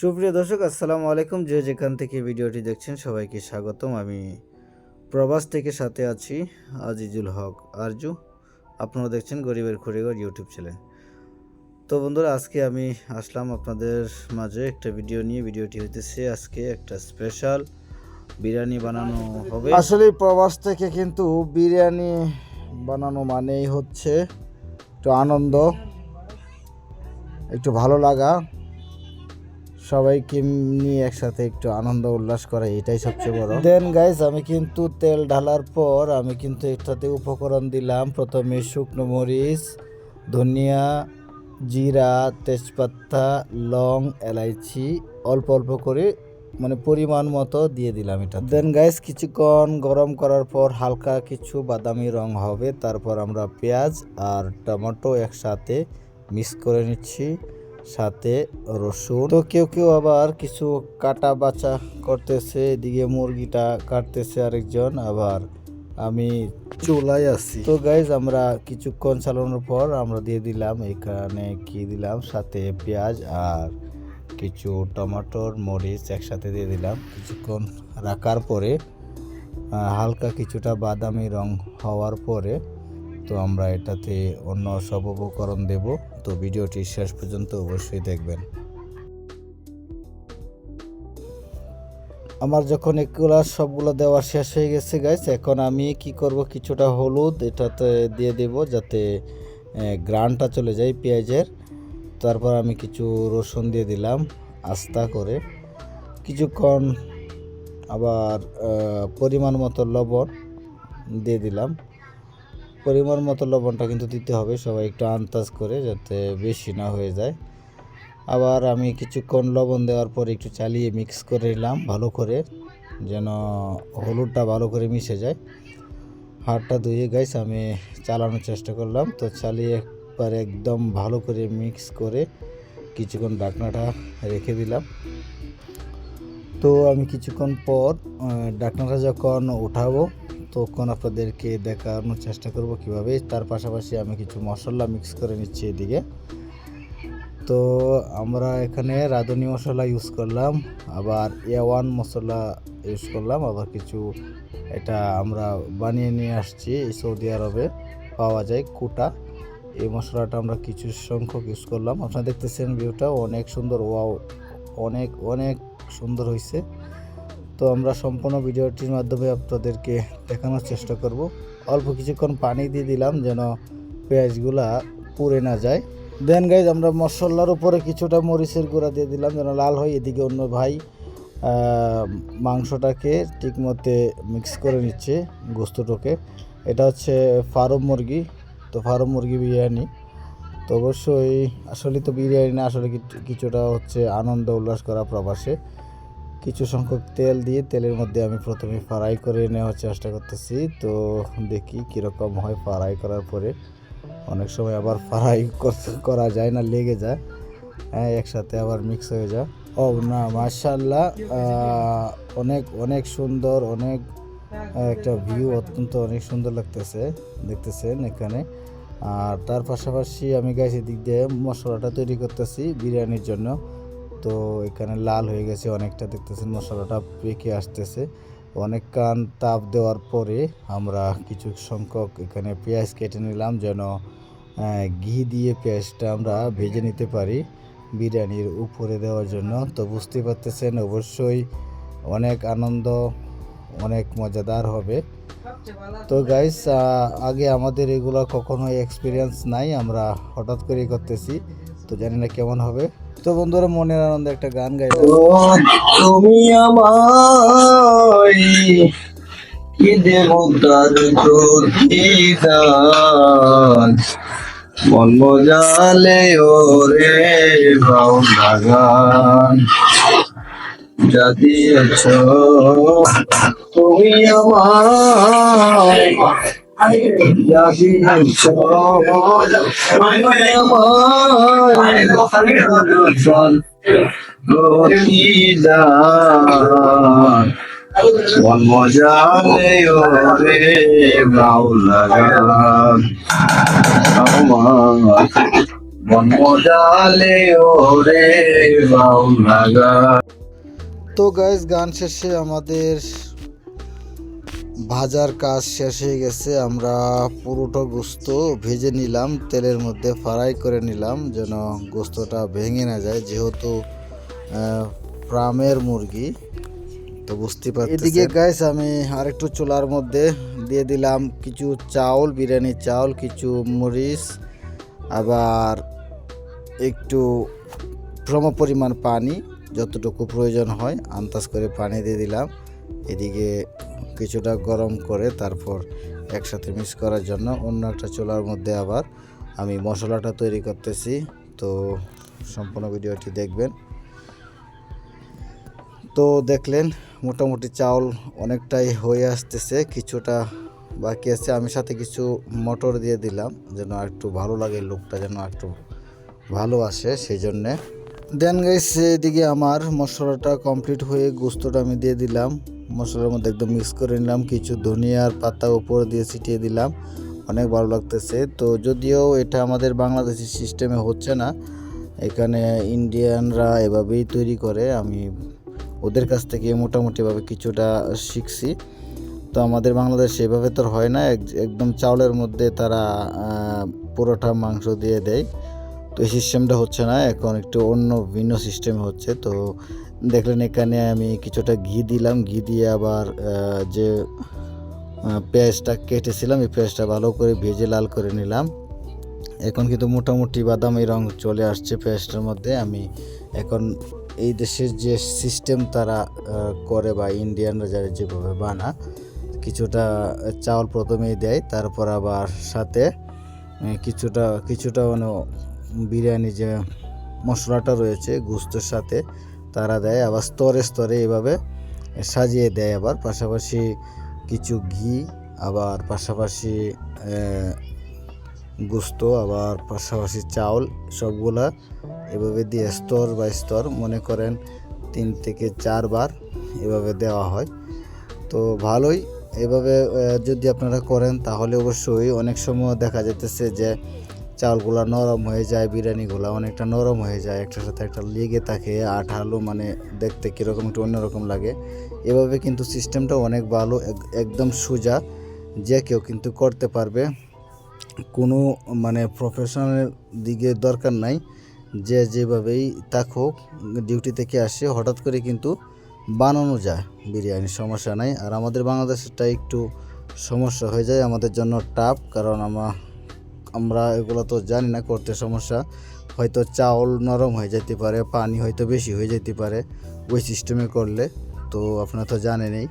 সুপ্রিয় দর্শক, আসসালামু আলাইকুম। যে যেখান থেকে ভিডিওটি দেখছেন সবাইকে স্বাগতম। আমি প্রবাস থেকে সাথে আছি আজিজুল হক আরজু। আপনারা দেখছেন গরিবের খড়িঘর ইউটিউব চ্যানেল। তো বন্ধুরা, আজকে আমি আসলাম আপনাদের মাঝে একটা ভিডিও নিয়ে। ভিডিওটি হইতেছে আজকে একটা স্পেশাল বিরিয়ানি বানানো হবে। আসলে প্রবাস থেকে কিন্তু বিরিয়ানি বানানো মানেই হচ্ছে একটু আনন্দ, একটু ভালো লাগা, সবাইকে নিয়ে একসাথে একটু আনন্দ উল্লাস করে, এটাই সবচেয়ে বড়। দেন গাইস, আমি কিন্তু তেল ঢালার পর আমি কিন্তু এটাতে উপকরণ দিলাম। প্রথমে শুকনো মরিচ, ধনিয়া, জিরা, তেজপাতা, লং, এলাইচি অল্প অল্প করে, মানে পরিমাণ মতো দিয়ে দিলাম এটা। দেন গাইস, কিছুক্ষণ গরম করার পর হালকা কিছু বাদামি রং হবে। তারপর আমরা পেঁয়াজ আর টমেটো একসাথে মিক্স করে নিচ্ছি, সাথে রসুন। তো কেউ কেউ আবার কিছু কাটা বাছা করতেছে, এদিকে মুরগিটা কাটতেছে আরেকজন, আবার আমি চুলায় আছি। তো গাইজ, আমরা কিছুক্ষণ চালানোর পর আমরা দিয়ে দিলাম এখানে কি দিলাম, সাথে পেঁয়াজ আর কিছু টমেটোর মরিচ একসাথে দিয়ে দিলাম। কিছুক্ষণ রাখার পরে হালকা কিছুটা বাদামি রং হওয়ার পরে তো আমরা এটাতে অন্য সব উপকরণ দেব। তো ভিডিওটি শেষ পর্যন্ত অবশ্যই দেখবেন। আমার যখন এগুলা সবগুলো দেওয়া শেষ হয়ে গেছে গাইস, এখন আমি কি করব, কিছুটা হলুদ এটাতে দিয়ে দেব যাতে গ্রানটা চলে যায় পেঁয়াজের। তারপর আমি কিছু রসুন দিয়ে দিলাম আস্তা করে। কিছুক্ষণ আবার পরিমাণ মতো লবণ দিয়ে দিলাম। পরিমাণ মতো লবণটা কিন্তু দিতে হবে, সবাই একটু আন্দাজ করে, যাতে বেশি না হয়ে যায়। আবার আমি কিছুক্ষণ লবণ দেওয়ার পর একটু চালিয়ে মিক্স করে নিলাম ভালো করে, যেন হলুদটা ভালো করে মিশে যায়। হাতটা ধুয়ে গাইস আমি চালানোর চেষ্টা করলাম। তো চালিয়ে একবার একদম ভালো করে মিক্স করে কিছুক্ষণ ঢাকনাটা রেখে দিলাম। তো আমি কিছুক্ষণ পর ঢাকনাটা যখন উঠাবো তখন আপনাদেরকে দেখানোর চেষ্টা করব কিভাবে। তার পাশাপাশি আমি কিছু মশলা মিক্স করে নিচ্ছি এদিকে। তো আমরা এখানে রাঁধুনি মশলা ইউজ করলাম, আবার A1 মশলা ইউজ করলাম, আবার কিছু এটা আমরা বানিয়ে নিয়ে আসছি, সৌদি আরবে পাওয়া যায় কুটা। এই মশলাটা আমরা কিছু সংখ্যক ইউজ করলাম। আপনারা দেখতেছেন ভিউটা অনেক সুন্দর, ওয়াও, অনেক অনেক সুন্দর হয়েছে। তো আমরা সম্পূর্ণ ভিডিওটির মাধ্যমে আপনাদেরকে দেখানোর চেষ্টা করব। অল্প কিছুক্ষণ পানি দিয়ে দিলাম যেন পেঁয়াজগুলা পুড়ে না যায়। দেন গাইজ, আমরা মশলার উপরে কিছুটা মরিচের গুঁড়া দিয়ে দিলাম যেন লাল হয়। এদিকে অন্য ভাই মাংসটাকে ঠিকমতো মিক্স করে নিচ্ছে গোস্তটাকে। এটা হচ্ছে ফার্ম মুরগি, তো ফার্ম মুরগি বিরিয়ানি। তো অবশ্যই আসলে তো বিরিয়ানি না, আসলে কিছুটা হচ্ছে আনন্দ উল্লাস করা প্রবাসে। কিছু সংখ্যক তেল দিয়ে তেলের মধ্যে আমি প্রথমে ফ্রাই করে নেওয়ার চেষ্টা করতেছি। তো দেখি কীরকম হয় ফ্রাই করার পরে। অনেক সময় আবার ফ্রাই করা যায় না, লেগে যায়, হ্যাঁ, একসাথে আবার মিক্স হয়ে যায়। ও না, মাশাআল্লাহ, অনেক অনেক সুন্দর, অনেক একটা ভিউ, অত্যন্ত অনেক সুন্দর লাগতেছে, দেখতেছেন এখানে। আর তার পাশাপাশি আমি গাইস এদিক দিয়ে মশলাটা তৈরি করতেছি বিরিয়ানির জন্য। তো এখানে লাল হয়ে গেছে অনেকটা, দেখতেছেন মশলাটা পেকে আসতেছে। অনেকক্ষণ তাপ দেওয়ার পরে আমরা কিছু সংখ্যক এখানে পেঁয়াজ কেটে নিলাম যেন ঘি দিয়ে পেঁয়াজটা আমরা ভেজে নিতে পারি বিরিয়ানির উপরে দেওয়ার জন্য। তো বুঝতে পারতেছেন অবশ্যই অনেক আনন্দ, অনেক মজাদার হবে। তো গাইস, আগে আমাদের এগুলো কখনোই এক্সপিরিয়েন্স নাই, আমরা হঠাৎ করেই করতেছি, তো জানি না কেমন হবে। তো বন্ধুরা, মনের আনন্দে একটা গান গাইলাম। তুমি আমায় কি দেবতার প্রতিদান, মন মজালে ওরে ভাওনা গান যা দিয়েছ তুমি আমায়, যা দিয়েছ আমায় প্রতিদান, মন মজালে ওরে ভাওনা গান আমার মন মজালে ওরে বাউলা গান। তো গাইস, গান শেষে আমাদের ভাজার কাজ শেষ হয়ে গেছে। আমরা পুরোটা গোস্ত ভেজে নিলাম, তেলের মধ্যে ফ্রাই করে নিলাম যেন গোস্তটা ভেঙে না যায়, যেহেতু ফার্মের মুরগি। তো বুঝতে পারছি। এদিকে গাইস আমি আরেকটু চুলার মধ্যে দিয়ে দিলাম কিছু চাউল, বিরিয়ানি চাউল, কিছু মরিচ, আবার একটু সমপরিমাণ পানি, যতটুকু প্রয়োজন হয় আন্দাজ করে পানি দিয়ে দিলাম। এদিকে কিছুটা গরম করে তারপর একসাথে মিক্স করার জন্য অন্য একটা চুলার মধ্যে আবার আমি মশলাটা তৈরি করতেছি। তো সম্পূর্ণ ভিডিওটি দেখবেন। তো দেখলেন মোটামুটি চাউল অনেকটাই হয়ে আসতেছে, কিছুটা বাকি আছে। আমি সাথে কিছু মটর দিয়ে দিলাম যেন একটু ভালো লাগে, লুকটা যেন একটু ভালো আসে, সেই জন্যে। দেন গাইস, এদিকে আমার মশলাটা কমপ্লিট হয়ে গোস্তটা আমি দিয়ে দিলাম, মশলার মধ্যে একদম মিক্স করে নিলাম, কিছু ধনিয়ার পাতা উপর দিয়ে ছিটিয়ে দিলাম। অনেক ভালো লাগতেছে। তো যদিও এটা আমাদের বাংলাদেশি সিস্টেমে হচ্ছে না, এখানে ইন্ডিয়ানরা এভাবেই তৈরি করে। আমি ওদের কাছ থেকে মোটামুটিভাবে কিছুটা শিখছি। তো আমাদের বাংলাদেশে এভাবে তো হয় না, একদম চাউলের মধ্যে তারা পুরোটা মাংস দিয়ে দেয়। তো এই সিস্টেমটা হচ্ছে না, এখন একটু অন্য ভিন্ন সিস্টেমে হচ্ছে। তো দেখলেন এখানে আমি কিছুটা ঘি দিলাম, ঘি দিয়ে আবার যে পেঁয়াজটা কেটেছিলাম এই পেঁয়াজটা ভালো করে ভেজে লাল করে নিলাম। এখন কিন্তু মোটামুটি বাদামি রং চলে আসছে পেঁয়াজটার মধ্যে। আমি এখন এই দেশের যে সিস্টেম তারা করে বা ইন্ডিয়ানরা যারা যেভাবে বানা, কিছুটা চাউল প্রথমেই দেয়, তারপর আবার সাথে কিছুটা মানে বিরিয়ানি যে মশলাটা রয়েছে গোস্তের সাথে তারা দেয়, আবার স্তরে স্তরে এভাবে সাজিয়ে দেয়। আবার পাশাপাশি কিছু ঘি, আবার পাশাপাশি গোস্ত, আবার পাশাপাশি চাউল, সবগুলা এভাবে দিয়ে স্তর বাই স্তর মনে করেন 3 থেকে 4 বার এভাবে দেওয়া হয়। তো ভালোই এভাবে যদি আপনারা করেন তাহলে অবশ্যই অনেক সময় দেখা যেতেছে যে চাউলগুলো নরম হয়ে যায়, বিরিয়ানিগুলো অনেকটা নরম হয়ে যায়, একটার সাথে একটা লেগে থাকে, আঠালো, মানে দেখতে কীরকম একটু অন্যরকম লাগে। এভাবে কিন্তু সিস্টেমটা অনেক ভালো, একদম সোজা, যে কেউ কিন্তু করতে পারবে, কোনো মানে প্রফেশনাল দিকে দরকার নাই। যে যেভাবেই থাকুক, ডিউটি থেকে আসে হঠাৎ করে কিন্তু বানানো যায় বিরিয়ানি, সমস্যা নাই। আর আমাদের বাংলাদেশটা একটু সমস্যা হয়ে যায় আমাদের জন্য টাফ, কারণ আমরা এগুলো তো জানি না করতে, সমস্যা হয়তো চাউল নরম হয়ে যেতে পারে, পানি হয়তো বেশি হয়ে যেতে পারে ওই সিস্টেমে করলে। তো আপনারা তো জানেনই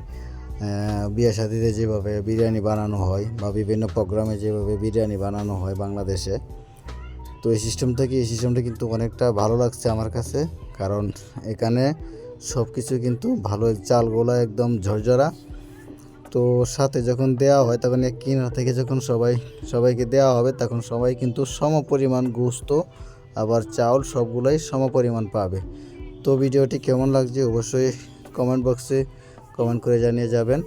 বিয়ে শাদিতে যেভাবে বিরিয়ানি বানানো হয় বা বিভিন্ন প্রোগ্রামে যেভাবে বিরিয়ানি বানানো হয় বাংলাদেশে। তো এই সিস্টেমটা কিন্তু অনেকটা ভালো লাগছে আমার কাছে, কারণ এখানে সব কিছু কিন্তু ভালো, চালগুলো একদম ঝরঝরা। তো সাথে যখন দেওয়া হয় তখন এক কিনারা থেকে যখন সবাইকে দেওয়া হবে তখন সবাই কিন্তু সমপরিমাণ গোস্ত আবার চাউল সবগুলোই সমপরিমাণ পাবে। তো ভিডিওটি কেমন লাগছে অবশ্যই কমেন্ট বক্সে কমেন্ট করে জানিয়ে যাবেন।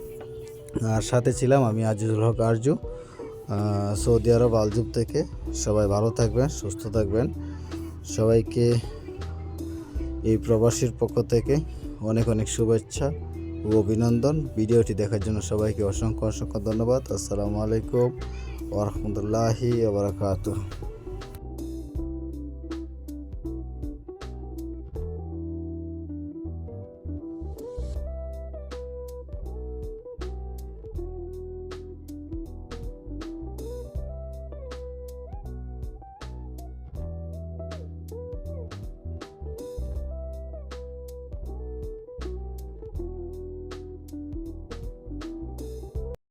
আর সাথে ছিলাম আমি আজিজুল হক আরজু, সৌদি আরব আলজুব থেকে। সবাই ভালো থাকবেন, সুস্থ থাকবেন। সবাইকে এই প্রবাসীর পক্ষ থেকে অনেক অনেক শুভেচ্ছা ও অভিনন্দন। ভিডিওটি দেখার জন্য সবাইকে অসংখ্য ধন্যবাদ। আসসালামু আলাইকুম ওয়া রাহমাতুল্লাহি ওয়া বারাকাতুহু।